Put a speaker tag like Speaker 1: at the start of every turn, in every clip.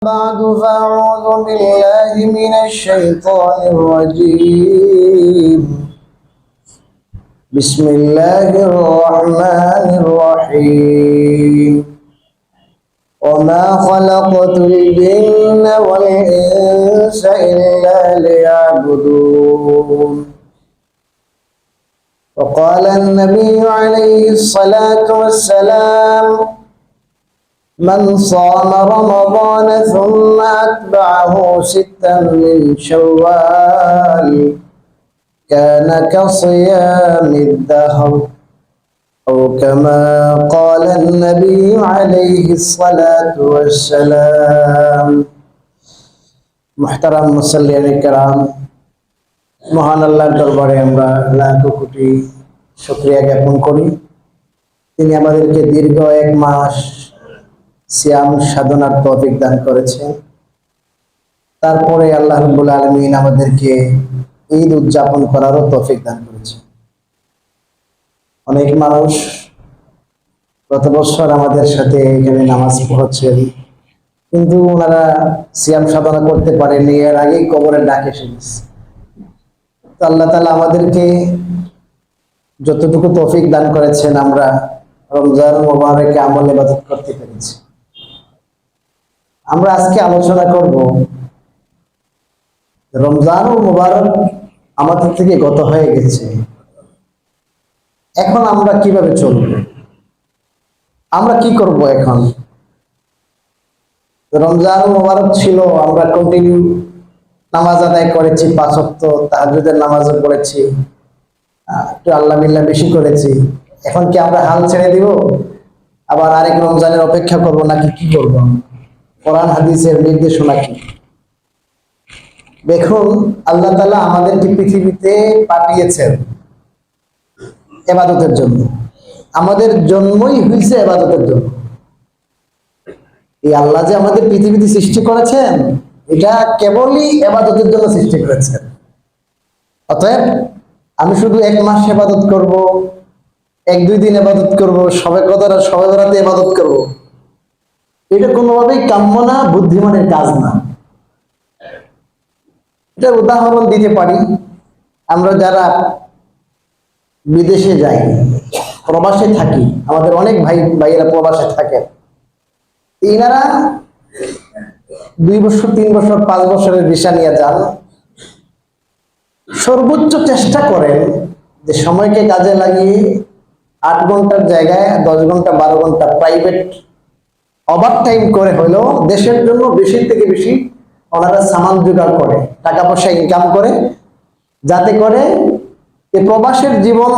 Speaker 1: بعد فأعوذ بالله من الشيطان الرجيم بسم الله الرحمن الرحيم وما خلقت الجن والإنس إلا ليعبدون وقال النبي عليه الصلاة والسلام من صام رمضان ثم أتبعه ستا من شوال كان كصيام الدهر أو كما قال النبي عليه الصلاة والسلام محترم মুসল্লিয়ান کرام মহান আল্লাহর দরবারে আমরা লাখ কোটি শুকরিয়া জ্ঞাপন করি। তিনি আমাদেরকে দীর্ঘ এক মাস সিয়াম সাধনার তৌফিক দান করেছেন। তারপরে আল্লাহ রাব্বুল আলামিন আমাদেরকে ঈদ উদযাপন করারও তৌফিক দান করেছেন। অনেক মানুষ গত বছর আমাদের সাথে এখানে নামাজ পড়ছেন, কিন্তু ওনারা সিয়াম সাধনা করতে পারেননি, এর আগেই কবরের ডাক এসে গেছে। তো আল্লাহ তাআলা আমাদেরকে যতটুকু তৌফিক দান করেছেন আমরা রমজান মুবারকে আমল ইবাদত করতে পেরেছি। আমরা আজকে আলোচনা করব রমজান মুবারক আমাদের থেকে গত হয়ে গেছে, এখন আমরা কিভাবে চলব, আমরা কি করব। এখন রমজান মুবারক ছিল, আমরা কন্টিনিউ নামাজ আদায় করেছি, 5 ওয়াক্ত তাহাজ্জুদের নামাজও পড়েছি, একটু আল্লাহ বিল্লাহ বেশি করেছি। এখন কি আমরা হাল ছেড়ে দিব, আবার আরেক রমজানের অপেক্ষা করব, নাকি কি করব? কোরআন হাদিসের নির্দেশনা কি? দেখুন, আল্লাহ তাআলা আমাদেরকে পৃথিবীতে পাঠিয়েছেন ইবাদতের জন্য। আমাদের জন্মই হয়েছে ইবাদতের জন্য। এই আল্লাহ যে আমাদের পৃথিবীতে সৃষ্টি করেছেন, এটা কেবলই ইবাদতের জন্য সৃষ্টি করেছেন। অতএব আমি শুধু এক মাস ইবাদত করব, 1-2 দিন ইবাদত করব, সবে কদর আর সবে বরাতে ইবাদত করব, এটা কোনোভাবেই কাম্য না, বুদ্ধিমানের কাজ না। এটার উদাহরণ দিতে পারি, আমরা যারা বিদেশে যাই, প্রবাসে থাকি, আমাদের অনেক ভাইয়েরা প্রবাসে থাকেন, এনারা 2 বছর 3 বছর 5 বছরের ভিসা নিয়ে যান, সর্বোচ্চ চেষ্টা করেন যে সময়কে কাজে লাগিয়ে 8 ঘন্টার জায়গায় 10 ঘন্টা 12 ঘন্টা প্রাইভেট ওভার টাইম করে হলেও দেশের জন্য বেশি থেকে বেশি ওনারা সামান জোগাড় করে, টাকা পয়সা ইনকাম করে, যাতে করে এই প্রবাসের জীবন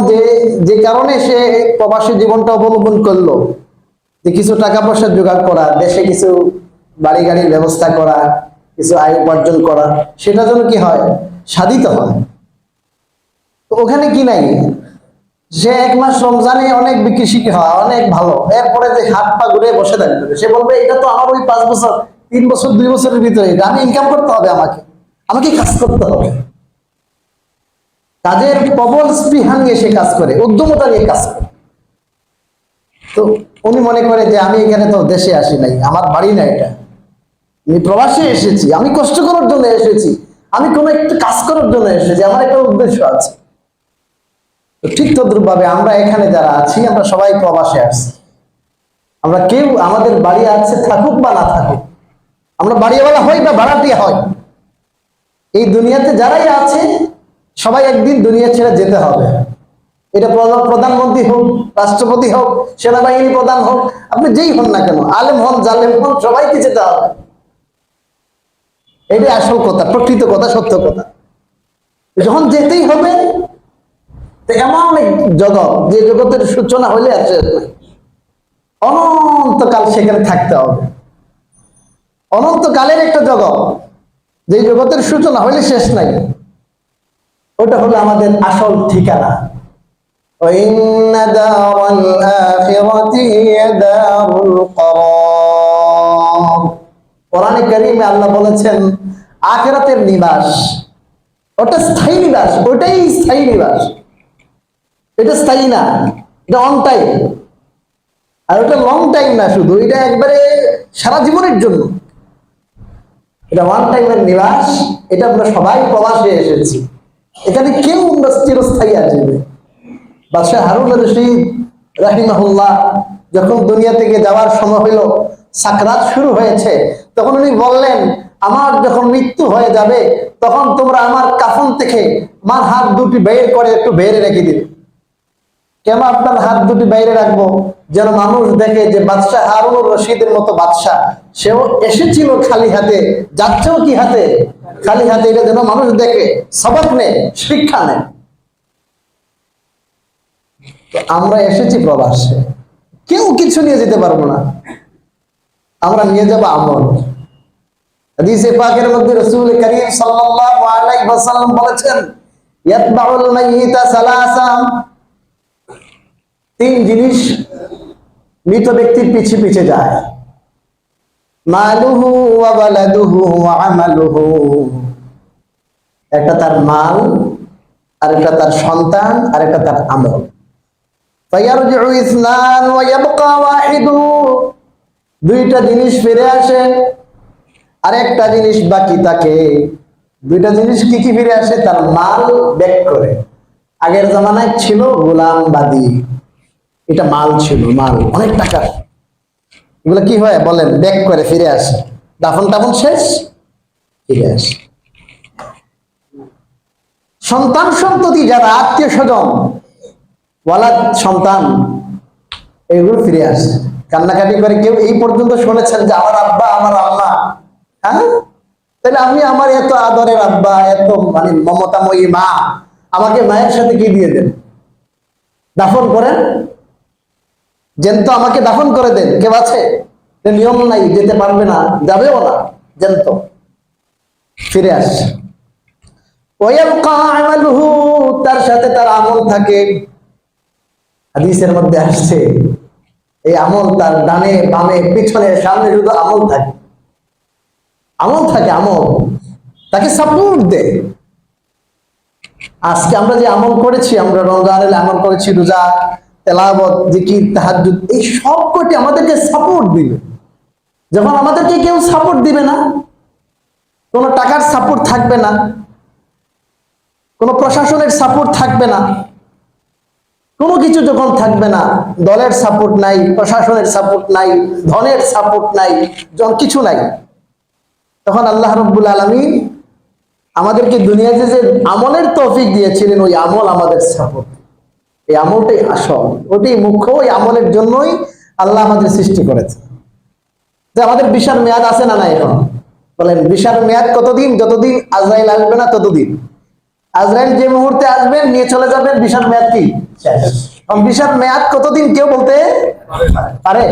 Speaker 1: যে কারণে সে প্রবাসী জীবনটা অবলম্বন করলো, যে কিছু টাকা পয়সা জোগাড় করা, দেশে কিছু বাড়ি গাড়ির ব্যবস্থা করা, কিছু আয় উপার্জন করা, সেটা যেন কি হয়, সাধিত হয়। তো ওখানে কি নাই, সে 1 মাস রমজানে অনেক বিক্রি শিখি হয়, অনেক ভালো, এরপরে যে হাত পা ঘুরে বসে থাকবে, সে বলবে এটা তো আমার ওই 5 বছর 3 বছর 2 বছরের ভিতরে, আমি ইনকাম করতে হবে, আমাকে কাজ করতে হবে। কাজের প্রবল স্পৃহা নিয়ে সে কাজ করে, উদ্যমতা নিয়ে কাজ করে। তো উনি মনে করে যে আমি এখানে তো দেশে আসি নাই, আমার বাড়ি না এটা, আমি প্রবাসে এসেছি, আমি কষ্ট করার জন্য এসেছি, আমি কোনো একটু কাজ করার জন্য এসেছি, আমার একটা উদ্দেশ্য আছে। ঠিক তদ্রুপভাবে আমরা এখানে যারা আছি, আমরা সবাই প্রবাসে আসছি। আমরা কেউ আমাদের বাড়ি আছে থাকুক বা না থাকুক, আমরা বাড়িওয়ালা হই বা ভাড়াটিয়া হই, এই দুনিয়াতে যারাই আছে সবাই একদিন দুনিয়া ছেড়ে যেতে হবে। এটা প্রধানমন্ত্রী হোক, রাষ্ট্রপতি হোক, সেনাবাহিনী প্রধান হোক, আপনি যেই হন না কেন, আলেম হন জালেম হন, সবাইকে যেতে হবে। এটাই আসল কথা, প্রকৃত কথা, সত্য কথা। যখন যেতেই হবে, এমন এক জগৎ, যে জগতের সূচনা হইলে আছে অনন্তকাল সেখানে থাকতে হবে। অনন্তকালের একটা জগৎ, যে জগতের সূচনা হইলে শেষ নাই, ওটা হলো আমাদের আসল ঠিকানা। কোরআনে কারীমে আল্লাহ বলেছেন আখিরাতের নিবাস, ওটা স্থায়ী নিবাস, ওটাই স্থায়ী নিবাস। এটা স্থায়ী না, এটা অন টাইম। আর ওটা লং টাইম না, শুধু এটা একবারে সারা জীবনের জন্য। এটা ওয়ান টাইমের নিবাস, এটা আমরা সবাই প্রবাসে এসেছি, এখানে কেউ আমরা চিরস্থায়ী আসবে। বাদশাহ হারুন রশিদ রাহিমাহুল্লাহ যখন দুনিয়া থেকে যাওয়ার সময় হইল, সাকরাত শুরু হয়েছে, তখন উনি বললেন, আমার যখন মৃত্যু হয়ে যাবে তখন তোমরা আমার কাফন থেকে আমার হাত দুটি বের করে একটু বের রেখে দিবে। কেন আপনার হাত দুটি বাইরে রাখবো? যেন মানুষ দেখে যে বাদশাহ হারুন রশিদের মতো বাদশাহ, সেও এসেছিল খালি হাতে, যাচ্ছেও কি হাতে? খালি হাতে। এটা যেন মানুষ দেখে, সবক নেয়, শিক্ষা নেয়। আমরা এসেছি প্রবাসে, কেউ কিছু নিয়ে যেতে পারবো না, আমরা নিয়ে যাবো আমল। হাদিসে পাকের মধ্যে রাসূল করিম সাল্লাল্লাহু আলাইহি ওয়াসাল্লাম বলেছেন, ইয়াতবাউল মাইয়িতা সালাসা, তিন জিনিস মৃত ব্যক্তির পিছে পিছে যায়। মালুহু ওয়া ওয়ালাদুহু ওয়া আমালুহু, একটা তার মাল, আরেকটা তার সন্তান, আরেকটা তার আমল। ফায়ারজিউ ইসনান ওয়া ইয়াবকা ওয়াহিদু, দুইটা জিনিস ফিরে আসে, আরেকটা জিনিস বাকি থাকে। দুইটা জিনিস কি কি ফিরে আসে? তার মাল ব্যাক করে। আগের জামানায় ছিল গোলামবাদী, এটা মাল ছিল, মাল অনেক টাকা, এগুলো কি হয় বলেন? ব্যাক করে ফিরে আসে, দাফন টাফন শেষ ফিরে আসে। সন্তান সন্ততি যারা আত্মীয় স্বজন, ওয়ালাদ সন্তান, এগুলো ফিরে আসে। কান্নাকাটি করে কেউ এই পর্যন্ত শুনেছেন যে আমার আব্বা আমার আম্মা, হ্যাঁ তাহলে আমি আমার এত আদরের আব্বা, এত মানে মমতাময়ী মা, আমাকে মায়ের সাথে কি দিয়ে দেন? দাফন করেন, জ্যান্ত আমাকে দাফন করে দেন। কেউ আছে? নিয়ম নাই, যেতে পারবে না, যাবেও না, জ্যান্ত ফিরে আসছে। ওয়ায়াবকা আমালুহু, তার সাথে তার আমল থাকে। হাদিসের মধ্যে আসছে এই আমল তার ডানে বামে পিছনে সামনে শুধু আমল থাকে, আমল থাকে, আমল তাকে সাপোর্ট দেয়। আজকে আমরা যে আমল করেছি, আমরা রমজানের আমল করেছি, রোজা, তেলাওয়াত, জিকির, তাহাজ্জুদ, এই সব কটি আমাদেরকে সাপোর্ট দিবে। যখন আমাদেরকে কেউ সাপোর্ট দিবে না, কোনো টাকার সাপোর্ট থাকবে না, কোনো প্রশাসনের সাপোর্ট থাকবে না, কোনো কিছু যখন থাকবে না, দলের সাপোর্ট নাই, প্রশাসনের সাপোর্ট নাই, ধনের সাপোর্ট নাই, যখন কিছু নাই, তখন আল্লাহ রাব্বুল আলামিন আমাদেরকে দুনিয়াতে যে আমলের তৌফিক দিয়েছিলেন, ওই আমল আমাদের সাপোর্ট। এই আমলটাই আসল, ওটাই মুখ্য। ওই আমলের জন্যই আল্লাহ আমাদের সৃষ্টি করেছে। যে আমাদের বিশার মেয়াদ আছে না? না। এখন বলেন, বিশার মেয়াদ কতদিন? যতদিন আজরাইল আসবে না ততদিন। আজরাইল যে মুহূর্তে আসবেন, নিয়ে চলে যাবেন, বিশার মেয়াদ কি শেষ। বিশার মেয়াদ কতদিন কেউ বলতে পারে?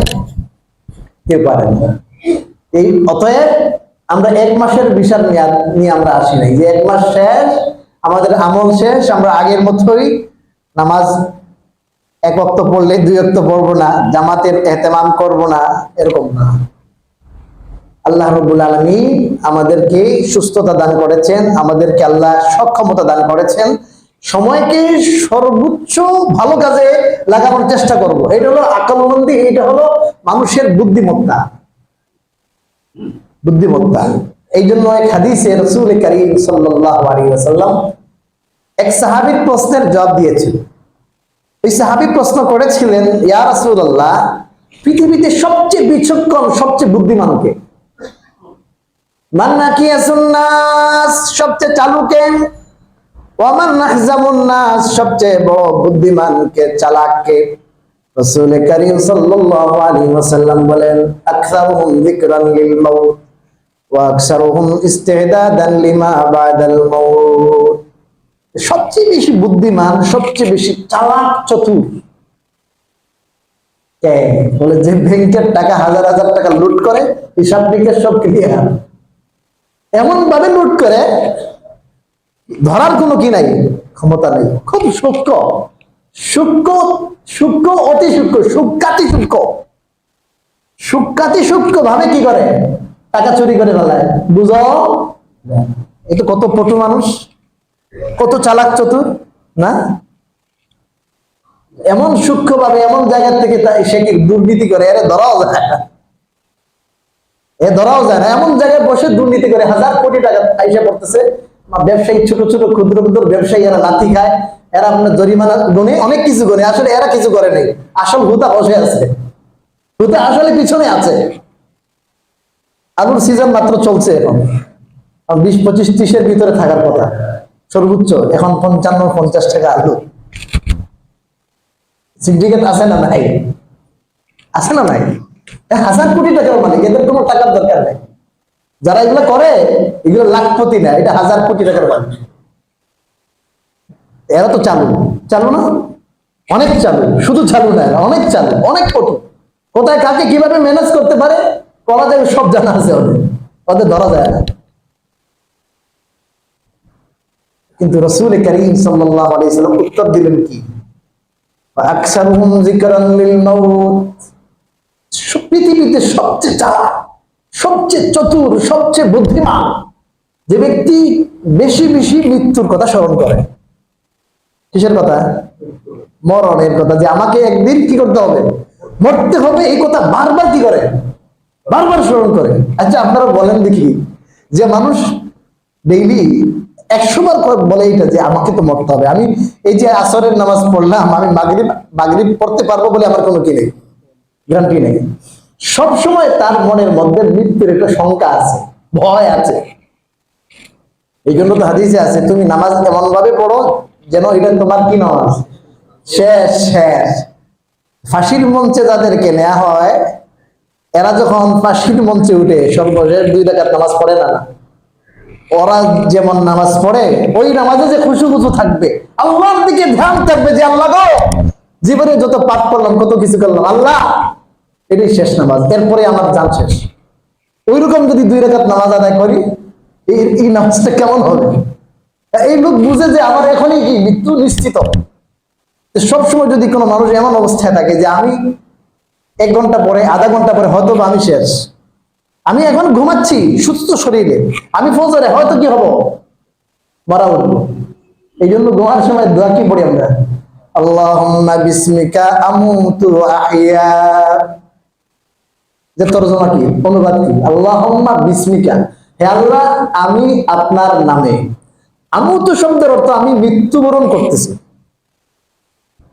Speaker 1: কেউ পারে না। এই অতএব আমরা এক মাসের বিশার মেয়াদ নিয়ে আমরা আসি নাই, যে এক মাস শেষ, আমাদের আমল শেষ, আমরা আগের মতোই নামাজ এক ওয়াক্ত পড়লে দুই ওয়াক্ত পড়বো না, জামাতের এহতেমাম করব না, এরকম না। আল্লাহ রাব্বুল আলামিন আমাদেরকে সুস্থতা দান করেছেন, আমাদেরকে আল্লাহ সক্ষমতা দান করেছেন। সময়কে সর্বোচ্চ ভালো কাজে লাগানোর চেষ্টা করব, এটা হলো আকলমন্দি, এটা হলো মানুষের বুদ্ধিমত্তা। বুদ্ধিমত্তা। এই জন্য এক হাদিসে রাসূল করিম সাল্লাল্লাহু আলাইহি ওয়াসাল্লাম এক সাহাবীর প্রশ্নের জবাব দিয়েছেন। ওই সাহাবী প্রশ্ন করেছিলেন, ইয়া রাসূলুল্লাহ, পৃথিবীতে সবচেয়ে বিচক্ষণ, সবচেয়ে বুদ্ধিমান কে? মান নাকিয়াসুন নাস, সবচেয়ে চালু কে? ওয়া মান নাহজামুন নাস, সবচেয়ে বড় বুদ্ধিমান কে, চালাক কে? রাসূল করিম সাল্লাল্লাহু আলাইহি ওয়াসাল্লাম বলেন, আকসারুহুম যিকরান লিল মাউত ওয়া আকসারুহুম ইস্তিদাদান লিমা বাদাল মাউত। সবচেয়ে বেশি বুদ্ধিমান, সবচেয়ে বেশি চালাক, চতুর কে? বলে যে ব্যাংকের টাকা হাজার হাজার টাকা লুট করে, হিসাব নিকেশ সব ক্লিয়ার, এমন ভাবে লুট করে ধরার কোনো কি নাই, ক্ষমতা নাই। খুব সূক্ষ্ম, সূক্ষ্ম, সূক্ষ্ম, অতি সূক্ষ্ম, সূক্ষ্মাতি সূক্ষ্ম, সূক্ষ্মাতি সূক্ষ্ম ভাবে কি করে টাকা চুরি করে ফেলায়। বুঝো এটা কত পটু মানুষ, কত চালাক চতুর না? এমন সূক্ষ্ম ভাবে, এমন জায়গা থেকে সে কি দুর্নীতি করে, এর ধরাও যায় না। এ ধরাও যায় না, এমন জায়গায় বসে দুর্নীতি করে হাজার কোটি টাকা আইসা পড়তেছে। ব্যবসায়ী, ছোট ছোট ক্ষুদ্র ক্ষুদ্র ব্যবসায়ী, এরা লাথি খায়, এরা আপনার জরিমানা গুনে, অনেক কিছু গুনে, আসলে এরা কিছু করে নেই, আসল হুতা বসে আছে, হুতা আসলে পিছনে আছে। আলুর সিজন মাত্র চলছে এখন, 20, 25, 30-এর ভিতরে থাকার কথা সর্বোচ্চ, এখন 55-50 টাকা আলু। সিন্ডিকেট আছে না নাই? আছে না নাই? হাজার কোটি টাকার মালিক, এদের কোনো টাকার দরকার নেই। যারা এগুলো করে, এগুলো লাখপতি না, এটা হাজার কোটি টাকার মালিক। এরা তো চালু, চালু না, অনেক চালু, শুধু চালু না, অনেক চালু, অনেক কটু। কোথায় কাকে কিভাবে ম্যানেজ করতে পারে, করা যাবে, সব জানা আছে ওদের, ওদের ধরা যায় না। কিন্তু রাসূল কারীম সাল্লাল্লাহু আলাইহি ওয়াসাল্লাম উত্তর দিলেন কি? আকসারুহুম যিকরান লিল মাউত, পৃথিবীতে সবচেয়ে চালাক, সবচেয়ে চতুর, সবচেয়ে বুদ্ধিমান যে ব্যক্তি বেশি বেশি মৃত্যুর কথা স্মরণ করে। কিসের কথা? মরণের কথা, যে আমাকে একদিন কি করতে হবে, মরতে হবে, এই কথা বারবার কি করে, বারবার স্মরণ করে। আচ্ছা আপনারা বলেন দেখি, যে মানুষ ডেইলি 100 বার বলে এটা যে আমাকে তো মরতে হবে, আমি এই যে আসরের নামাজ পড়লাম, আমি মাগরিব পড়তে পারবো বলে আমার কোনো কি নেই, গ্যারান্টি নেই। সব সময় তার মনের মধ্যে মৃত্যুর একটা শঙ্কা আছে, ভয় আছে। এই জন্য তো হাদিসে আছে, তুমি নামাজ এমন ভাবে পড়ো যেন এটা তোমার কি নামাজ শেষ। শেষ ফাঁসির মঞ্চে যাদেরকে নেওয়া হয়, এরা যখন ফাঁসির মঞ্চে উঠে সর্বশেষ 2 রাকাত নামাজ পড়ে না, ওরা যেমন নামাজ পড়ে, ওই নামাজে যে খুশু থাকবে, আল্লাহর দিকে ধ্যান থাকবে, যে আল্লাহ গো, জীবনে যত পাপ করলাম, কত কিছু করলাম, আল্লাহ এটাই শেষ নামাজ, এরপরে আমার জান শেষ। ওইরকম যদি 2 রাকাত নামাজ আদায় করি, এই নামাজটা কেমন হবে? এই লোক বুঝে যে আমার এখনই কি মৃত্যু নিশ্চিত। সবসময় যদি কোনো মানুষ এমন অবস্থায় থাকে যে আমি 1 ঘন্টা পরে, আধা ঘন্টা পরে হয়তো আমি শেষ, আমি এখন ঘুমাচ্ছি সুস্থ শরীরে, আমি ফজরে হয়তো কি হব, মারা উঠবো। এই জন্য ঘুমার সময় দোয়া কি পড়ি আমরা? আল্লাহুম্মা বিসমিকা আমুতু ওয়া আহইয়া। যে তরজমা কি, অনুবাদ কি? আল্লাহুম্মা বিসমিকা, হে আল্লাহ আমি আপনার নামে। আমুতু শব্দের অর্থ আমি মৃত্যুবরণ করতেছি,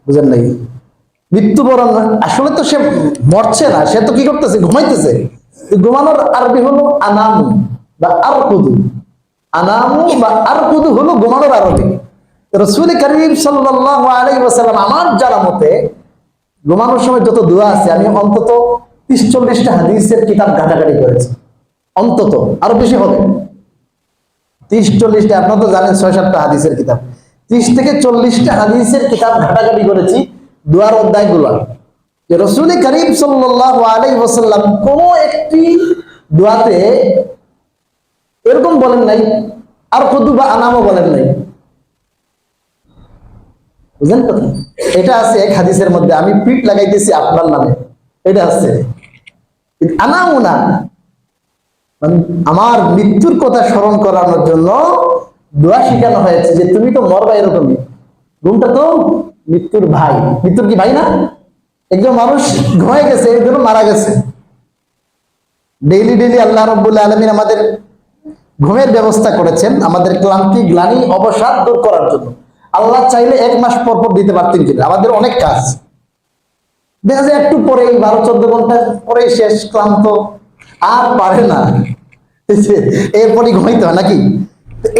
Speaker 1: বুঝেন নাই? মৃত্যুবরণ আসলে তো সে মরছে না, সে তো কি করতেছে, ঘুমাইতেছে। ঘুমানোর আরবি হলো আনামু বা আরকুদু। আনামু বা আরকুদু হলো ঘুমানোর আরবি। রাসূল কারীম সাল্লাল্লাহু আলাইহি ওয়াসাল্লাম আমার জানা মতে ঘুমানোর সময় যত দোয়া আছে, আমি অন্তত 30-40টা হাদিসের কিতাব ঘাটাঘাটি করেছি, অন্তত, আরো বেশি হবে 30-40টা। আপনারা তো জানেন 6-7টা হাদিসের কিতাব, 30 থেকে 40টা হাদিসের কিতাব ঘাটাঘাটি করেছি দোয়ার অধ্যায়গুলো। যে রাসূল কারীম সাল্লাল্লাহু আলাইহি ওয়াসাল্লাম কোন একটি দোয়াতে এরকম বলেন নাই, আর খুদু বা আনামও বলেন নাই, বুঝলেন কথা? এটা আছে এক হাদিসের মধ্যে, আমি পিঠ লাগাইতেছি আপনার নামে, এটা আছে। আনামও না, মানে আমার মৃত্যুর কথা স্মরণ করানোর জন্য দোয়া শিখানো হয়েছে, যে তুমি তো মরবা এরকমই, ঘুমটা তো মৃত্যুর ভাই, মৃত্যুর কি ভাই না? একজন মানুষ ঘুমায় গেছে, এর জন্য মারা গেছে। ডেইলি ডেইলি আল্লাহ রাব্বুল আলামিন আমাদের ঘুমের ব্যবস্থা করেছেন, আমাদের ক্লান্তি, গ্লানি, অবসাদ দূর করার জন্য। আল্লাহ চাইলে 1 মাস পর পর দিতে পারতেন, কিন্তু আমাদের অনেক কাজ, দেখা যায় একটু পরেই 12-14 ঘন্টা পরেই শেষ, ক্লান্ত, আর পারে না, এরপরই ঘুমাইতে হয় নাকি?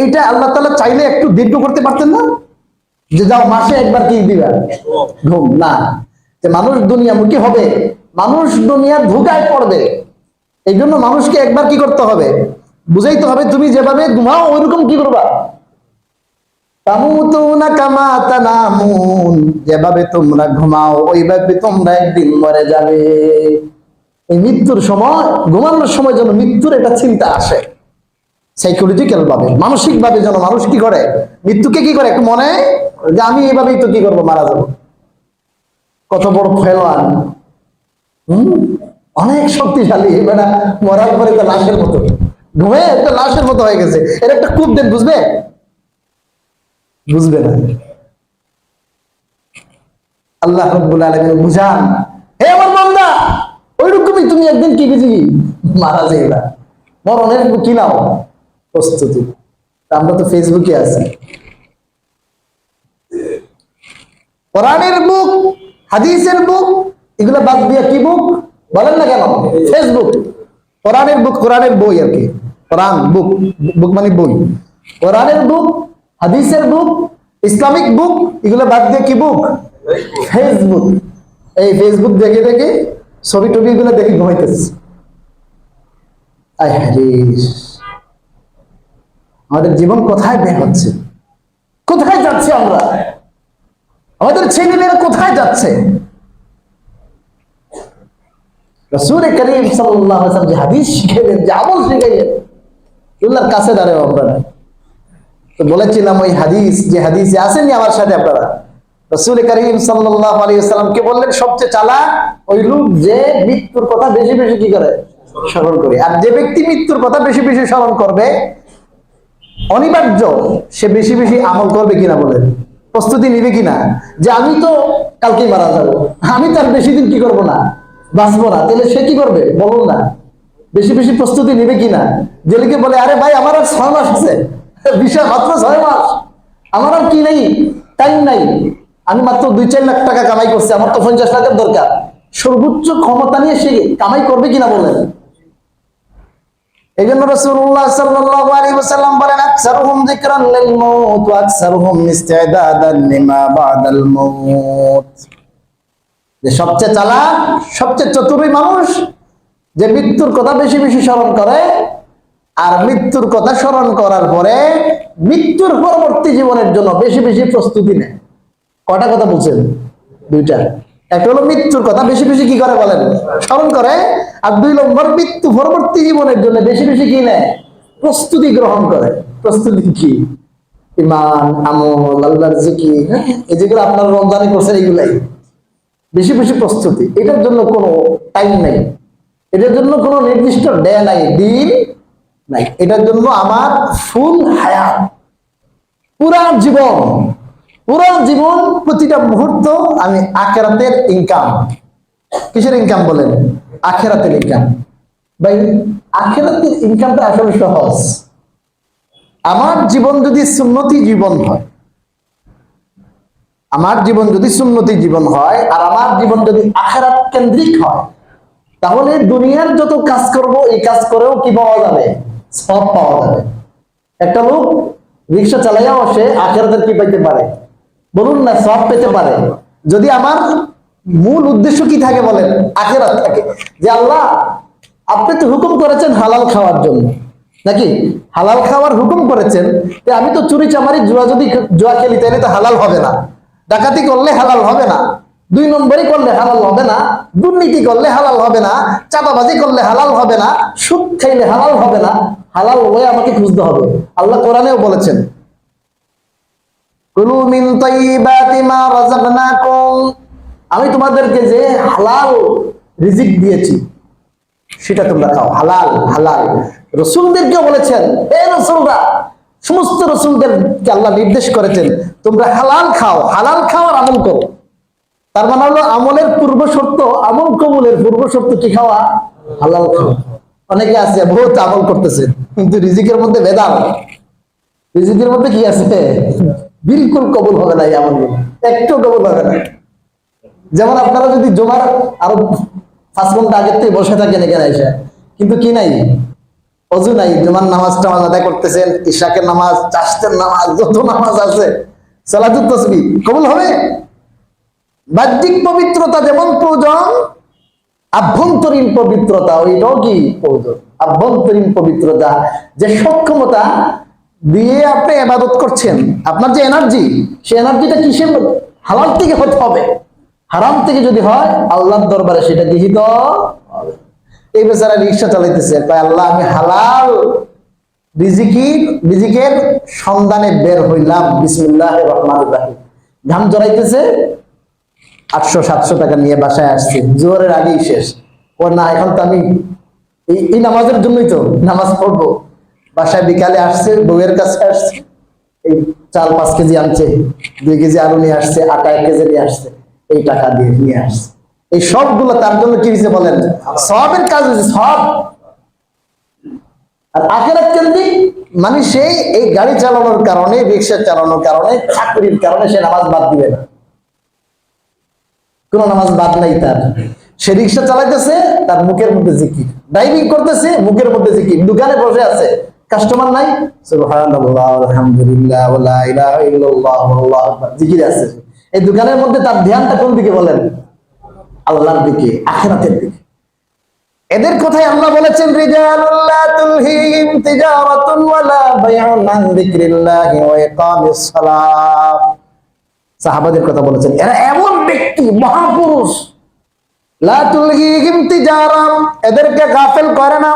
Speaker 1: এইটা আল্লাহ তাআলা চাইলে একটু দীর্ঘ করতে পারতেন না, যে যাও মাসে একবার কি দিবা ঘুম, না, যে মানুষ দুনিয়ামুখী হবে, মানুষ দুনিয়ার ধোঁকায় পড়বে, এই জন্য মানুষকে একবার কি করতে হবে, বুঝাইতে হবে, তুমি যেভাবে ঘুমাও ওইরকম কি করবা, তামুতুনা কামা তানামুন, যেভাবে তোমরা ঘুমাও ওইভাবে তোমরা একদিন মরে যাবে। এই মৃত্যুর সময়, ঘুমানোর সময় যেন মৃত্যুর একটা চিন্তা আসে, সাইকোলজিক্যাল ভাবে, মানসিক ভাবে যেন মানুষ কি করে, মৃত্যুকে কি করে, একটু মনে যে আমি এইভাবেই তো কি করবো, মারা যাবো। কত বড় ফেলোয়ান, অনেক শক্তিশালী, মানে মরার পরে তো লাশের মতো, ঘুমে একটা লাশের মতো হয়ে গেছে, এর একটা কূপ দেন, বুঝবে? বুঝবে না। আল্লাহ রাব্বুল আলামিন বুঝান, হে আমার বান্দা, ওই ওইরকমই তুমি একদিন কি বুঝি মারা যাইবা, মরণের কি নাও প্রস্তুতি। আমরা তো ফেসবুকে আছি। কোরআনের বুক, হাদিসের বুক, এগুলো বাদ দিয়া কি বুক বলেন না কেন? ফেসবুক। কোরআনের বুক, কোরআনের বই আর কি, কোরআন বুক, বুক মানে বই। কোরআনের বুক, হাদিসের বুক, ইসলামিক বুক, এগুলো বাদ দিয়ে কি বুক? ফেসবুক। এই ফেসবুক দেখে দেখে ছবি টবি গুলো দেখে ঘুমাইতেছে। আমাদের জীবন কোথায় বের হচ্ছে? কোথায় যাচ্ছে আমরা? আমাদের ছেলেমেয়েরা কোথায় যাচ্ছে? রাসূল করিম সাল্লাল্লাহু আলাইহি ওয়াসাল্লাম যে হাদিস শিখাইলেন, যে আমল শিখাইলেন, এগুলোর কাছে দাঁড়াও আমরা না। তো বলেছিলাম ওই হাদিস, যে হাদিসে আসেনি আমার সাথে আপনারা, রাসূল করিম সাল্লাল্লাহু আলাইহি ওয়াসাল্লাম কে বললেন সবচেয়ে চালাক ওই লোক যে মৃত্যুর কথা বেশি বেশি কি করে? স্মরণ করে। আর যে ব্যক্তি মৃত্যুর কথা বেশি বেশি স্মরণ করবে, অনিবার্য সে বেশি বেশি আমল করবে কিনা বলেন? প্রস্তুতি নিবে কিনা? যে আমি তো কালকেই মারা যাবো, আমি তার বেশি দিন কি করবো না, বাঁচবো না, তাহলে সে কি করবে বলুন না? বেশি বেশি প্রস্তুতি নিবে কিনা? যেদিকে বলে আরে ভাই আমার আর 6 মাস আছে, বিষয় মাত্র 6 মাস, আমার আর কি নেই, টাইম নাই, আমি মাত্র 2-4 লাখ টাকা কামাই করছি, আমার তো 50 লাখের দরকার, সর্বোচ্চ ক্ষমতা নিয়ে সে কামাই করবে কিনা বলেন? এইজন্য রাসূলুল্লাহ সাল্লাল্লাহু আলাইহি ওয়াসাল্লাম বলেন আকসারুহুম যিকরান লিল মাউত ওয়া আকসারুহুম ইস্তিদাদান লিমা বাদাল মাউত। যে সবচেয়ে চালাক, সবচেয়ে চতুরই মানুষ যে মৃত্যুর কথা বেশি বেশি স্মরণ করে, আর মৃত্যুর কথা স্মরণ করার পরে মৃত্যুর পরবর্তী জীবনের জন্য বেশি বেশি প্রস্তুতি নেয়। কটা কথা বলছেন? দুইটা। একটা হলো মৃত্যুর কথা বেশি বেশি কি করে বলেন? স্মরণ করে। আর 2 নম্বর মৃত্যু পরবর্তী জীবনের জন্য বেশি বেশি কি নেয়? প্রস্তুতি গ্রহণ করে। প্রস্তুতি কি? ঈমান, আমল, আল্লাহর জিকির, এই যেগুলো আপনারা রমজানে করছেন, এগুলাই বেশি বেশি প্রস্তুতি। এটার জন্য কোনো টাইম নাই, এটার জন্য কোনো নির্দিষ্ট ডে নাই, দিন নাই। এটার জন্য আমার ফুল হায়াত, পুরা জীবন, পুরা জীবন, প্রতিটা মুহূর্ত আমি আখিরাতের ইনকাম। কিসের ইনকাম বলেন? আখিরাতের ইনকাম। ভাই আখিরাতের ইনকামটা আসলে সহজ। আমার জীবন যদি সুন্নতি জীবন হয়, আমার জীবন যদি সুন্নতি জীবন হয়, আর আমার জীবন যদি আখিরাত কেন্দ্রিক হয়, তাহলে দুনিয়ার যত কাজ করব, এই কাজ করেও কি পাওয়া যাবে? সব পাওয়া যাবে। একটা লোক রিক্সা চালাইয়াও সে আখিরাতের কি পাইতে পারে বলুন না? সব পেতে পারে। যদি আমার মূল উদ্দেশ্য কি থাকে বলেন? আখিরাত থাকে। যে আল্লাহ আপনি তো হুকুম করেছেন হালাল খাওয়ার জন্য, নাকি? হালাল খাওয়ার হুকুম করেছেন, আমি তো চুরি চামারি জুয়া খেলি, তাহলে তো হালাল হবে না। ডাকাতি করলে হালাল হবে না, 2 নম্বরই করলে হালাল হবে না, দুর্নীতি করলে হালাল হবে না, চাঁদাবাজি করলে হালাল হবে না, সুদ খাইলে হালাল হবে না। হালাল হয়ে আমাকে খুঁজতে হবে। আল্লাহ কোরআনেও বলেছেন কুলু মিন তাইয়্যিবাতি মা রাযাকনাকুম, আমি তোমাদেরকে যে হালাল রিজিক দিয়েছি সেটা তোমরা খাও। হালাল হালাল। রাসূলদেরকেও বলেছেন, হে রাসূলরা, সমস্ত রাসূলদেরকে আল্লাহ নির্দেশ করেছেন তোমরা হালাল খাও, হালাল খাওয়ার আমল করো। তার মানে হলো আমলের পূর্ব শর্ত, আমল কবুলের পূর্ব শর্ত কি? খাওয়া, হালাল খাওয়া। অনেকে আছে বহুত আমল করতেছে, কিন্তু রিজিকের মধ্যে ভেদাল। রিজিকের মধ্যে কি আছে? বিলকুল কবুল হবে না, এই আমলগুলো একটু কবুল হবে না। যেমন আপনারা যদি জুমার আরো 5 ঘন্টা আগের থেকে বসে থাকেন এখানে এসে, কিন্তু কি নাই? অজু নাই, জুমার নামাজটা আদায় করতেছেন, ইশাকের নামাজ, চাষতের নামাজ, যত নামাজ আছে, সালাতুত তাসবিহ, কবুল হবে? বাহ্যিক পবিত্রতা যেমন প্রয়োজন, আভ্যন্তরীণ পবিত্রতা ওইটাও কি প্রয়োজন। আভ্যন্তরীণ পবিত্রতা, যে সক্ষমতা দিয়ে আপনি ইবাদত করছেন, আপনার যে এনার্জি, সেই এনার্জিটা কিসের? হালাল থেকে হতে হবে। হারাম থেকে যদি হয়, আল্লাহর দরবারে সেটা গৃহীত হবে। এই বেচারা রিক্সা চালাইতেছে, তাই আল্লাহ আমি হালাল রিজিকের সন্ধানে বের হইলাম, বিসমিল্লাহির রহমানির রহিম। ঘাম জড়াইতেছে, 800-700 টাকা নিয়ে বাসায় আসছে, জোহরের আগেই শেষ। ও না, এখন তো আমি এই নামাজের জন্যই তো নামাজ পড়বো। বাসায় বিকালে আসছে, বউয়ের কাছে আসছে, এই চাল 5 কেজি আনছে, 2 কেজি আলু নিয়ে আসছে, আটা 1 কেজি নিয়ে আসছে, এই টাকা দিয়ে নিয়ে আসছে। এই সবগুলো তার জন্য কি হয়েছে বলেন? সবের কাজ হয়েছে সব। আর আখিরাত কেন্দ্রিক মানে সেই এই গাড়ি চালানোর কারণে, রিক্সা চালানোর কারণে, চাকরির কারণে সে নামাজ বাদ দিবে না। কোন নামাজ বাদ নাই তার। সে রিক্সা চালাইতেছে, তার মুখের মধ্যে জিকির, ড্রাইভিং করতেছে, মুখের মধ্যে জিকির, দোকানে বসে আছে, কাস্টমার নাই, সুবহানাল্লাহ আলহামদুলিল্লাহ ওয়া ইলাহা ইল্লাল্লাহ আল্লাহু আকবার, জিকির আছে। এই দোকানের মধ্যে তার ধ্যানটা কোন দিকে বলেন? আল্লাহর দিকে, আখিরাতের দিকে। এদের কথাই আল্লাহ বলেছেন, রিজালুল লা তুলহিহিম তিজারাতুন ওয়ালা বাইউন আন যিকরিল্লাহি ওয়া ইকামিস সালাহ। সাহাবাদের কথা বলেছেন, এরা এমন ব্যক্তি, মহাপুরুষ, লা তুলহিহিম তিজারা, এদেরকে গাফেল করে না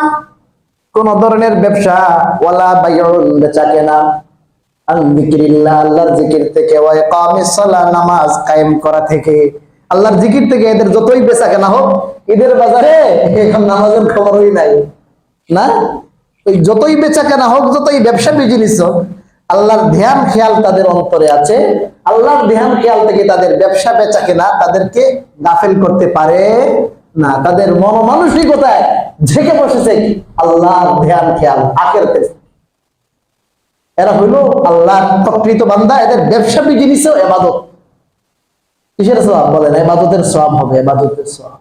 Speaker 1: কোন ধরনের ব্যবসা, ওয়ালা বাইউন, বেচা কেনা, আন যিকরিল্লাহ, আল্লাহর জিকির থেকে, ওয়া ইকামিস সালাহ, নামাজ কায়েম করা থেকে। আল্লাহর জিকির থেকে এদের যতই বেচা কেনা হোক, ঈদের বাজারে এখন নামাজের খবরই নাই না। ওই যতই বেচা কেনা হোক, যতই ব্যবসা বিজনেস হোক, আল্লাহর ধ্যান খেয়াল তাদের অন্তরে আছে। আল্লাহর ধ্যান খেয়াল থেকে তাদের ব্যবসা বেচা কেনা তাদেরকে গাফেল করতে পারে না। তাদের মন মানসিকতায় ঝেঁকে বসেছে আল্লাহর ধ্যান খেয়াল আখিরাতের। এরা হইল আল্লাহর প্রকৃত বান্দা। এদের ব্যবসা বিজনেসও ইবাদত। কিসের সওয়াব বলেন? ইবাদতের সওয়াব হবে, ইবাদতের সওয়াব।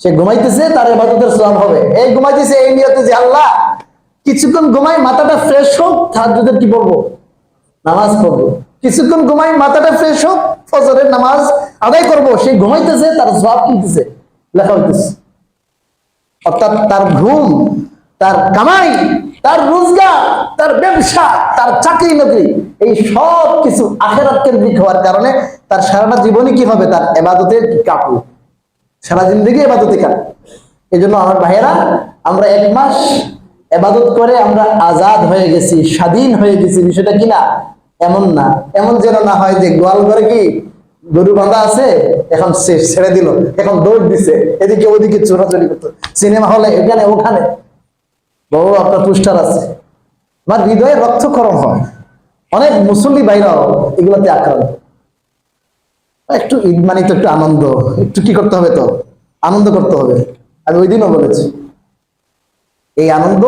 Speaker 1: সে ঘুমাইতেছে, তার ইবাদতের সওয়াব হবে। এই ঘুমাইতেছে এই নিয়তে যে আল্লাহ কিছুক্ষণ ঘুমাই, মাথাটা ফ্রেশ হোক, তাহাজ্জুদের কি পড়বো? নামাজ পড়বো। কিছুক্ষণ ঘুমাই, মাথাটা ফ্রেশ হোক, ফজরের নামাজ আদায় করব। সে ঘুমাইতেছে, তার সওয়াব কিনতেছে, লেখা হইতেছে। অর্থাৎ তার ঘুম, তার কামাই, তার রোজগার, তার ব্যবসা, তার চাকরি নকরি, এই সব কিছু আখিরাত কেন্দ্রিক হওয়ার কারণে তার সারাটা জীবনই কি হবে? তার ইবাদতে কাটবে, সারা জিন্দেগি ইবাদতে কাটবে। এই জন্য আমার ভাইয়েরা, আমরা 1 মাস ইবাদত করে আমরা আজাদ হয়ে গেছি, স্বাধীন হয়ে গেছি, বিষয়টা কি না? এমন না। এমন যেন না হয় যে গোয়াল ঘরে কি গরু বাঁধা আছে, এখন সে ছেড়ে দিল, এখন দৌড় দিছে, এদিকে ওদিকে চোরাচুরি করতো, সিনেমা হলে এখানে ওখানে। বহু আপনার পুস্টার আছে, আমার হৃদয়ে রক্তক্ষরণ হয়। অনেক মুসল্লি ভাইরাও এগুলোতে আক্রান্ত। একটু ঈদ মানে তো একটু আনন্দ, একটু কি করতে হবে? তো আনন্দ করতে হবে। আমি ওই দিনও বলেছি, এই আনন্দ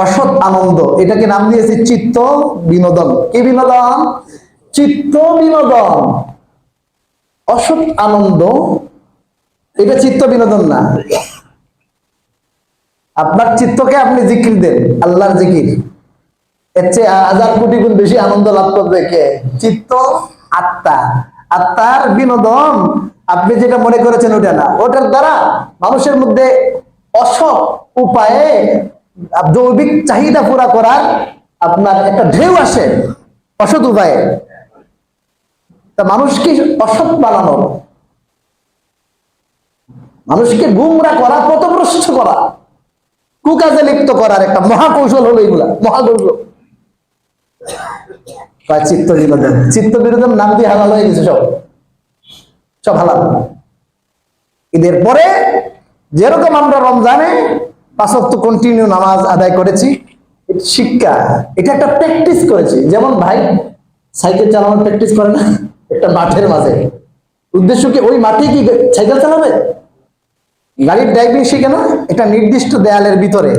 Speaker 1: অসৎ আনন্দ, এটাকে নাম দিয়েছি চিত্ত বিনোদন। কি বিনোদন? চিত্ত বিনোদন। অসৎ আনন্দ এটা চিত্ত বিনোদন না। আপনার চিত্তকে আপনি জিকির দেন, আল্লাহর জিকির, এর চেয়ে 1000 কোটি গুণ বেশি আনন্দ লাভ করবে কে? চিত্ত, আত্মা। আত্মার বিনোদন আপনি যেটা মনে করেছেন ওটা না। ওটার দ্বারা মানুষের মধ্যে অসৎ উপায়ে জৈবিক চাহিদা পুরা করার আপনার একটা ঢেউ আসে, অসৎ উপায়ে। তা মানুষকে অসৎ বানানো, মানুষকে গুমরা করা, পথভ্রষ্ট করা, কুকাজে লিপ্ত করার একটা মহাকৌশল হলো এগুলা, মহাকৌশল। চিত্ত বিনোদন, চিত্ত বিনোদন নাম দিয়ে হালাল হয়ে গেছে, সব সব হালাল। ঈদের পরে যেরকম আমরা রমজানে 5 ওয়াক্ত কন্টিনিউ নামাজ আদায় করেছি, শিক্ষা, এটা একটা প্র্যাকটিস করেছি। যেমন ভাই সাইকেল চালানোর প্র্যাকটিস করে না একটা মাঠের মাঝে, উদ্দেশ্য কি ওই মাঠে কি সাইকেল চালাবে? গাড়ির ড্রাইভিং শিখে না একটা নির্দিষ্ট দেয়ালের ভিতরে।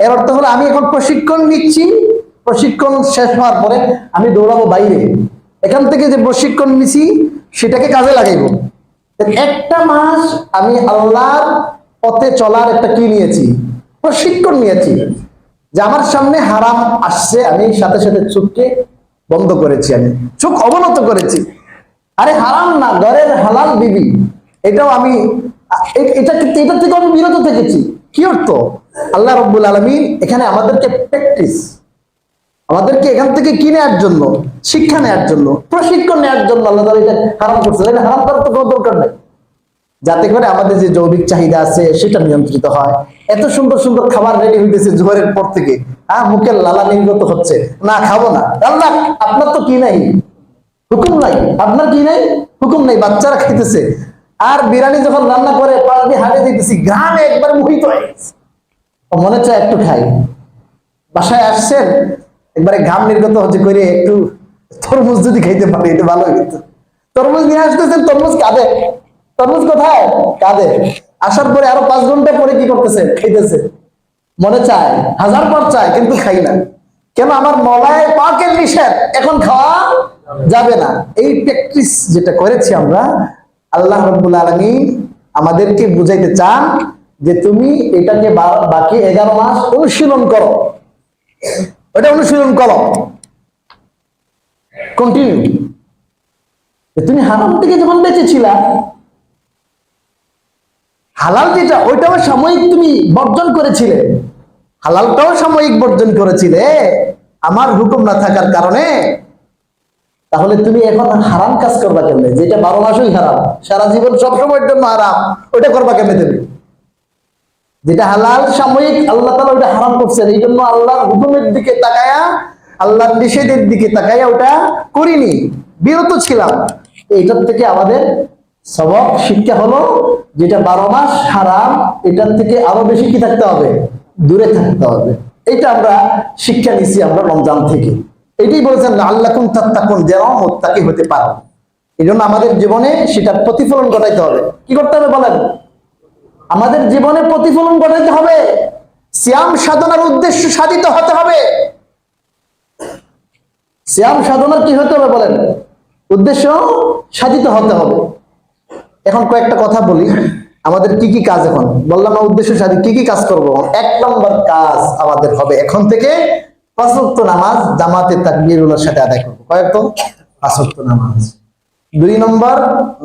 Speaker 1: এর অর্থ হলো আমি এখন প্রশিক্ষণ নিচ্ছি, প্রশিক্ষণ শেষ হওয়ার পরে আমি দৌড়াবো বাইরে। এখান থেকে যে প্রশিক্ষণ নিছি সেটাকে কাজে লাগাইবো। 1টা মাস আমি আল্লাহর পথে চলার একটা কি নিয়েছি? প্রশিক্ষণ নিয়েছি। যে আমার সামনে হারাম আসছে, আমি সাথে সাথে চোখকে বন্ধ করেছি, আমি চোখ অবনত করেছি। আরে হারাম না, ঘরের হালাল বিবি, এটাও আমি এটা থেকে আমি বিরত থেকেছি। কি অর্থ? আল্লাহ রাব্বুল আলামিন এখানে আমাদেরকে প্র্যাকটিস, আমাদেরকে এখান থেকে কি নেওয়ার জন্য? শিক্ষা নেওয়ার জন্য, প্রশিক্ষণ নেওয়ার জন্য আল্লাহ তাআলা এটা হারাম করছে। এটা হারাম করার তো কোনো দরকার নাই, যাতে করে আমাদের যে জৈবিক চাহিদা আছে সেটা নিয়ন্ত্রিত হয়। এত সুন্দর সুন্দর খাবার রেডি হইতেছে জোহরের পর থেকে, মুখের লালা নির্গত হচ্ছে, না খাবো না। আল্লাহ আপনার তো কি নাই? হুকুম নাই। আপনার কি নাই? হুকুম নাই। বাচ্চারা খাইতেছে, আর বিরিয়ানি যখন রান্না করে পাশ দিয়ে হাঁটে দিতেছি, ঘামে একবার মোহিত হয়ে গেছে, মনে চায় একটু খাই। বাসায় আসছেন, একবারে ঘাম নির্গত হচ্ছে করে একটু তরমুজ যদি খাইতে পারে এটা ভালো হইতো। তরমুজ নিয়ে আসতেছেন, তরমুজ কাঁদে, তরমুজ কোথায়? কাঁধে। আসার পরে আরো 5 ঘন্টা পরে কি করতেছে? খাইতেছে। মনে চায়, 1000 বার চায়, কিন্তু খাই না। কেন? আমার মলায় পাকের নিষেধ, এখন খাওয়া যাবে না। এই প্র্যাকটিস যেটা করেছি আমরা, আল্লাহ রাব্বুল আলামিন আমাদেরকে বুঝাইতে চান যে তুমি এটাকে বাকি 11 মাস অনুশীলন করো, ওটা অনুশীলন করো, কন্টিনিউ। তুমি হারাম থেকে যখন বেঁচেছিলা, হালাল যেটা ওইটাও সাময়িক তুমি বর্জন করেছিলে, হালালটাও সাময়িক বর্জন করেছিলে আমার হুকুম না থাকার কারণে। তাহলে তুমি এখন হারাম কাজ করবা কেমনে? যেটা 12 মাসই হারাম, সারা জীবন সবসময়ের জন্য হারাম, ওইটা করবা কেমনে তুমি? যেটা হালাল সাময়িক, আল্লাহ তাআলা ওইটা হারাম করছেন, এই জন্য আল্লাহর হুকুমের দিকে তাকায়া, আল্লাহর নিষেধের দিকে তাকায়া ওটা করিনি, বিরত ছিলাম। এইটার থেকে আমাদের সবক শিক্ষা হলো, যেটা 12 মাস হারাম, এটার থেকে আরো বেশি কি থাকতে হবে? দূরে থাকতে হবে। এটা আমরা শিক্ষা নিচ্ছি আমরা রমজান থেকে। এটাই বলেছেন লাআল্লাকুম তাত্তাকুন, যেন মুত্তাকি হতে পারো। এই জন্য আমাদের জীবনে সেটার প্রতিফলন ঘটাইতে হবে। কি করতে হবে বলেন? আমাদের জীবনে প্রতিফলন ঘটাইতে হবে। সিয়াম সাধনার উদ্দেশ্য সাধিত হতে হবে। সিয়াম সাধনার কি হতে হবে বলেন? উদ্দেশ্য সাধিত হতে হবে। এখন কয়েকটা কথা বলি, আমাদের কি কি কাজ? এখন বললাম না উদ্দেশ্য সাধিত, কি কি কাজ করব? 1 নম্বর কাজ আমাদের হবে এখন থেকে 5 ওয়াক্ত নামাজ জামাতে তাকবীরুল্লাহর সাথে আদায় করব। কয় ওয়াক্ত? 5 ওয়াক্ত নামাজ। 2 নম্বর,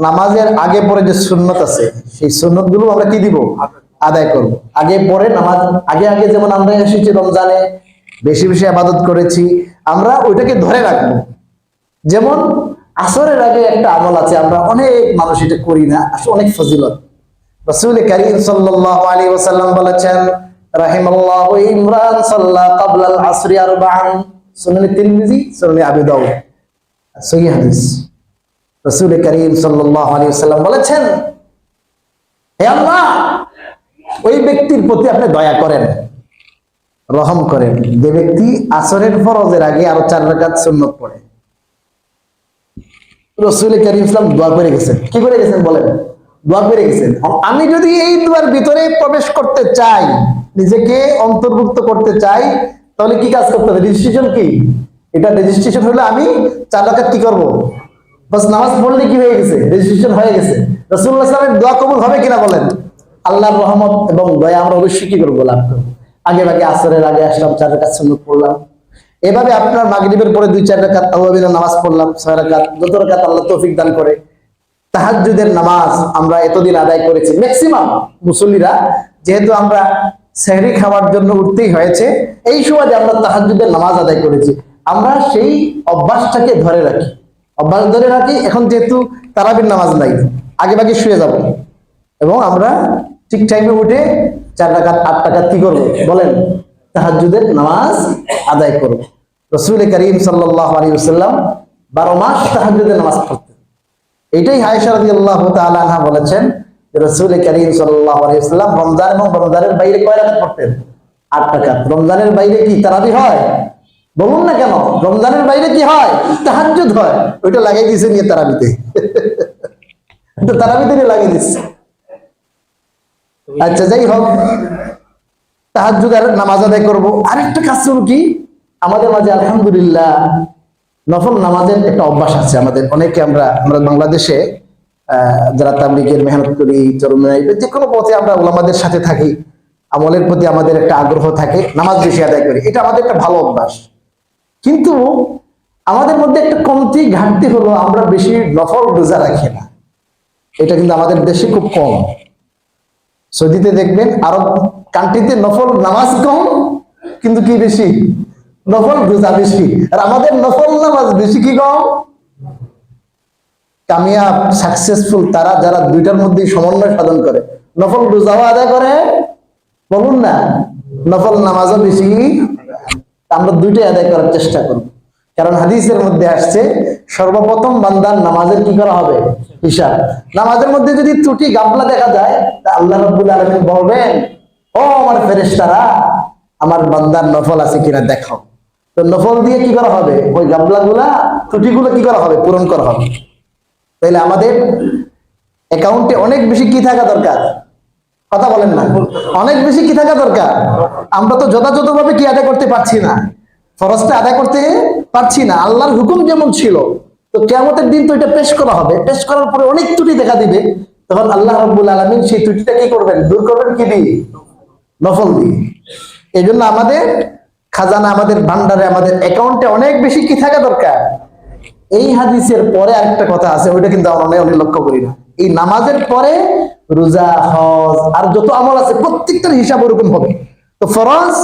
Speaker 1: নামাজের আগে পরে যে সুন্নত আছে, সেই সুন্নত গুলো আমরা কি দিব? আদায় করব। আগে পরে নামাজ, আগে আগে যেমন আমরা এসেছি রমজানে, বেশি বেশি ইবাদত করেছি, আমরা ওইটাকে ধরে রাখবো। যেমন আসরের আগে একটা আমল আছে, আমরা অনেক মানুষ এটা করি না, আসলে অনেক ফজিলত। রাসূল কারীম সাল্লাল্লাহু আলাইহি ওয়াসাল্লাম বলেছেন, রাহিমাল্লাহু ইমরান সাল্লা ক্বাবলা আল আসরি আরবাআন, সুনান তিরমিজি, সুনান আবু দাউদ, সহিহ হাদিস। রাসূল কারীম সাল্লাল্লাহু আলাইহি ওয়াসাল্লাম বলেছেন, হে আল্লাহ, ওই ব্যক্তির প্রতি আপনি দয়া করেন, রহম করেন, যে ব্যক্তি আসরের ফরজের আগে আরো 4 রাকাত সুন্নাত পড়ে। রাসূল কারীম সাল্লাল্লাহু দোয়া করে গেছেন। কি করে গেছেন বলেন? দোয়া করে গেছেন। আমি যদি এই দোয়ার ভিতরে প্রবেশ করতে চাই, নিজেকে অন্তর্ভুক্ত করতে চাই, তাহলে কি কাজ করতে হবে? রেজিস্ট্রেশন কি? এটা রেজিস্ট্রেশন হলে আমি 4 রাকাত কি করব? বাস নামাজ পড়লে কি হয়ে গেছে? রেজিস্ট্রেশন হয়ে গেছে। রাসূলুল্লাহ সাল্লাল্লাহু আলাইহি ওয়াসাল্লামের দোয়া কবুল হবে কিনা বলেন? আল্লাহর রহমত এবং দয়া আমরা অবশ্যই কি করব? লাভ করব। আগে ভাগে আসরের আগে আসলাম, 4 রাকাত সুন্নাত পড়লাম। এভাবে আপনার মাগরিবের পরে 2-4 রাকাত তাওয়াবিনের নামাজ পড়লাম, 6 রাকাত, যত রাকাত আল্লাহ তৌফিক দান করে। তাহাজ্জুদের নামাজ আমরা এতদিন আদায় করেছি ম্যাক্সিমাম মুসল্লিরা, যেহেতু আমরা সেহরি খাওয়ার জন্য উঠতেই হয়েছে, এই সময় আমরা তাহাজ্জুদের নামাজ আদায় করেছি। আমরা সেই অভ্যাসটাকে ধরে রাখি, অভ্যাস ধরে রাখি। এখন যেহেতু তারাবির নামাজ নাই, আগে ভাগে শুয়ে যাব এবং আমরা ঠিক টাইমে উঠে 4 রাকাত 8 রাকাত কি করব বলেন? তাহাজ্জুদের নামাজ আদায় করব। রাসূল কারীম সাল্লাল্লাহু আলাইহি ওয়াসাল্লাম 12 মাস তাহাজ্জুদের নামাজ পড়তেন। এটাই আয়েশা রাদিয়াল্লাহু তাআলা আনহা বলেছেন, রাসূল কারীম সাল্লাল্লাহু আলাইহি ওয়াসাল্লাম রমজান এবং রমজানের বাইরে কয় রাকাত পড়তেন? 8 রাকাত। রমজানের বাইরে কি তারাবি হয়? বলুন না কেন? রমজানের বাইরে কি হয়? তাহাজ্জুদ হয়। ওইটা লাগাই দিয়েছে নিয়ে তারাবিতে, তো তারাবিতে নিয়ে লাগিয়ে দিচ্ছে। আচ্ছা, যাই হোক, তাহাজ্জুদের নামাজ আদায় করব। আরেকটা কাজ হলো কি, আমাদের মাঝে আলহামদুলিল্লাহ নফল নামাজের একটা অভ্যাস আছে আমাদের অনেকে। আমরা বাংলাদেশে যারা তাবলীগের মেহনত করি, চরমনাই, যে কোনো পথে আমরা ওলামাদের সাথে থাকি, আমলের প্রতি আমাদের একটা আগ্রহ থাকে, নামাজ বেশি আদায় করি, এটা আমাদের একটা ভালো অভ্যাস। কিন্তু আমাদের মধ্যে একটা কমতি, ঘাটতি হলো আমরা বেশি নফল রোজা রাখি না। এটা কিন্তু আমাদের দেশে খুব কম। সৌদিতে দেখবেন, আরব কান্ট্রিতে নফল নামাজ কম, কিন্তু কি বেশি? নফল রোজা বেশি। আর আমাদের নফল নামাজ বেশি কি কম? কামিয়াব সাকসেসফুল তারা যারা দুইটার মধ্যে সমন্বয় সাধন করে, নফল রোজাও আদায় করে, বলুন না, নফল নামাজও বেশি। আমরা দুইটাই আদায় করার চেষ্টা করব, কারণ হাদিসের মধ্যে আসছে সর্বপ্রথম বান্দার নামাজের কি করা হবে? হিসাব। নামাজের মধ্যে যদি ত্রুটি গাফলা দেখা যায়, তা আল্লাহ রাব্বুল আলামিন বলবেন, ও আমার ফেরেশতারা, আমার বান্দার নফল আছে কিনা দেখো। তো নফল দিয়ে কি করা হবে? ওই গাফলাগুলা, ত্রুটিগুলো কি করা হবে? পূরণ করা হবে। তাহলে আমাদের অ্যাকাউন্টে অনেক বেশি কি থাকা দরকার? কথা বলেন না, অনেক বেশি কি থাকা দরকার? আমরা তো যথাযথভাবে কি আদায় করতে পারছি না, ফরজটা আদায় করতে পারছি না। আল্লাহর হুকুম যেমন ছিল, তো কিয়ামতের দিন তো এটা পেশ করা হবে, পেশ করার পরে অনেক ত্রুটি দেখা দিবে। তখন আল্লাহ রাব্বুল আলামিন সেই ত্রুটিটা কি করবেন? দূর করবেন কি দিয়ে? নফল দিয়ে। এই জন্য আমাদের খাজানা, আমাদের ভান্ডারে, আমাদের অ্যাকাউন্টে অনেক বেশি কি থাকা দরকার। এই হাদিসের পরে আরেকটা কথা আছে, ওইটা কিন্তু আমরা অনেক লক্ষ্য করি না। এই নামাজের পরে রোজা, হজ আর যত আমল আছে প্রত্যেকটার হিসাব ওরকম হবে। তো ফরজ,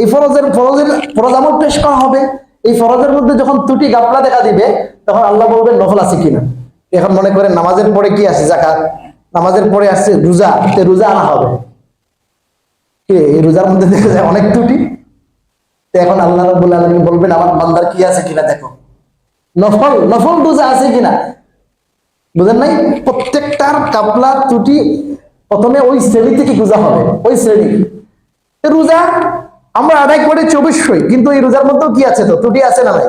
Speaker 1: এই ফরজ আমল পেশ করা হবে। এই ফরজের মধ্যে যখন ত্রুটি গাফলা দেখা দিবে, তখন আল্লাহ বলবেন নফল আছে কিনা। এখন মনে করেন নামাজের পরে কি আছে? যাকাত। নামাজের পরে আসছে রোজা, রোজা আনা হবে। এই রোজার মধ্যে দেখা যায় অনেক ত্রুটি। তো এখন আল্লাহ রাব্বুল আলামিন বলবেন আমার বান্দার কি আছে কিনা দেখো, নফল নফল রোজা আছে কিনা। বুঝেন নাই? প্রত্যেকটার কাপলা ত্রুটি প্রথমে ওই শ্রেণী থেকে রোজা হবে, ওই শ্রেণী রোজা আমরা আদায় করে 24 কিন্তু এই রোজার মধ্যেও কি আছে? তো ত্রুটি আছে না নাই?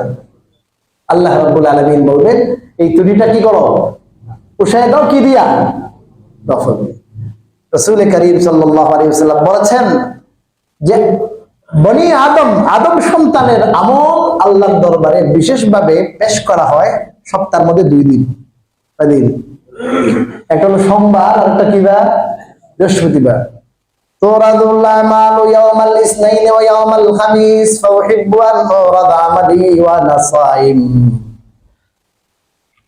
Speaker 1: আল্লাহ রাব্বুল আলামিন বলবেন এই ত্রুটিটা কি করো, উঠায় দাও কি দিয়া? নফল। রাসূল করিম সাল্লাল্লাহু আলাইহি ওয়াসাল্লাম বলেছেন যে বনি আদম, আদম সন্তানের আমল আল্লাহর দরবারে বিশেষভাবে পেশ করা হয় সপ্তাহের মধ্যে 2 দিন। দিন একটা হলো সোমবার, আর একটা কি বার? বৃহস্পতিবার। তুরাদুল্লাহ মালু ইয়াউমাল ইসনাইন ওয়া ইয়াউমাল খামিস ফাউহিব্বু আন তুরাদা আমালি ওয়া আনা সাইম।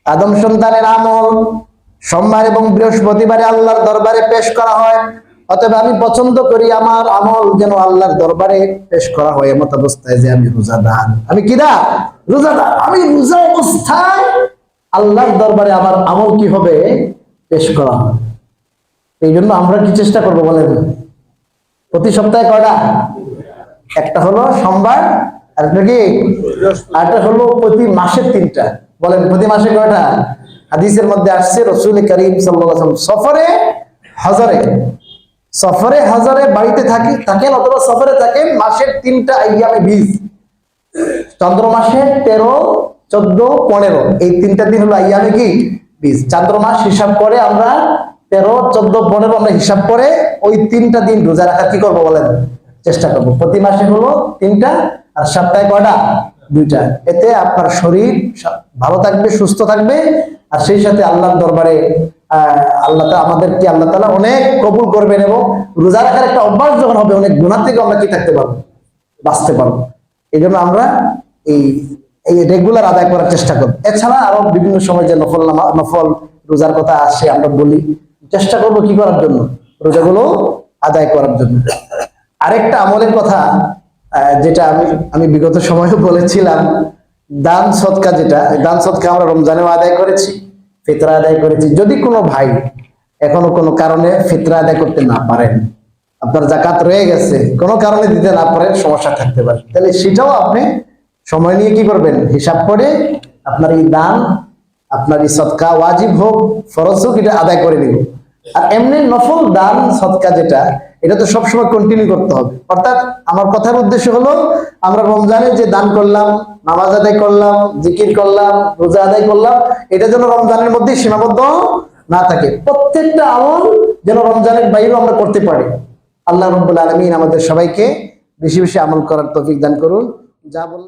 Speaker 1: আদম সন্তানের আমল সোমবার এবং বৃহস্পতিবারে আল্লাহর দরবারে পেশ করা হয়, অতএব আমি পছন্দ করি আমার আমল যেন আল্লাহর দরবারে পেশ করা হয় এমত অবস্থায় যে আমি রোজাদার। আমি কিরা? রোজাদার। আমি রোজা অবস্থায় আল্লাহর দরবারে আমার আমল কি হবে? পেশ করা হবে। এই জন্য আমরা কি চেষ্টা করবো বলেন? প্রতি সপ্তাহে কয়টা? একটা হলো সোমবার, আরেকটা কি? আরেকটা হলো প্রতি মাসে 3টা। বলেন প্রতি মাসে কয়টা? হাদিসের মধ্যে আসছে রাসূল করিম সাল্লাল্লাহু আলাইহি ওয়াসাল্লাম সফরে হাজারে বাড়িতে থাকেন অথবা সফরে থাকেন মাসের 3টা আইয়ামে বীজ। চন্দ্র মাসে 13, 14, 15 এই 3টা দিন হলো আইয়ামে কি? বীজ। চন্দ্র মাস হিসাব করে আমরা 13, 14, 15 আমরা হিসাব করে ওই 3টা দিন রোজা রাখার কি করবো বলেন? চেষ্টা করবো। প্রতি মাসে হলো 3টা, আর সপ্তাহে কয়টা? 2টা। এতে আপনার শরীর ভালো থাকবে, সুস্থ থাকবে, আর সেই সাথে আল্লাহর দরবারে আল্লাহ তাআলা অনেক কবুল করবেন, এবং রোজা রাখার একটা অভ্যাস যখন হবে অনেক গুনাহ থেকে আমরা কি থাকতে পারবো? বাঁচতে পারবো। এই জন্য আমরা এই রেগুলার আদায় করার চেষ্টা করব। এছাড়া আরো বিভিন্ন সময় যে নফল রোজার কথা আসে আমরা বলি, চেষ্টা করব কি করার জন্য? রোজাগুলো আদায় করার জন্য। আরেকটা আমলের কথা যেটা আমি বিগত সময়ে বলেছিলাম, দান সদকা। যেটা দান সদকা আমরা রমজানেও আদায় করেছি, ফিতরা আদায় করেছি। যদি কোনো ভাই এখনো কোনো কারণে ফিতরা আদায় করতে না পারেন, আপনার যাকাত রয়ে গেছে, কোনো কারণে দিতে না পারেন, সমস্যা থাকতে পারে, তাহলে সেটাও আপনি সময় নিয়ে কি করবেন? হিসাব করে আপনার এই দান, আপনার এই সদকা ওয়াজিব হোক ফরজ হোক, এটা আদায় করে নিব। আর এমনি নফল দান সদকা যেটা, এটা তো সবসময় কন্টিনিউ করতে হবে। অর্থাৎ আমার কথার উদ্দেশ্য হলো আমরা রমজানে যে দান করলাম, নামাজ আদায় করলাম, জিকির করলাম, রোজা আদায় করলাম, এটা যেন রমজানের মধ্যে সীমাবদ্ধ না থাকে। প্রত্যেকটা আমল যেন রমজানের বাইরেও আমরা করতে পারি। আল্লাহ রাব্বুল আলামিন আমাদের সবাইকে বেশি বেশি আমল করার তৌফিক দান করুন। যা বল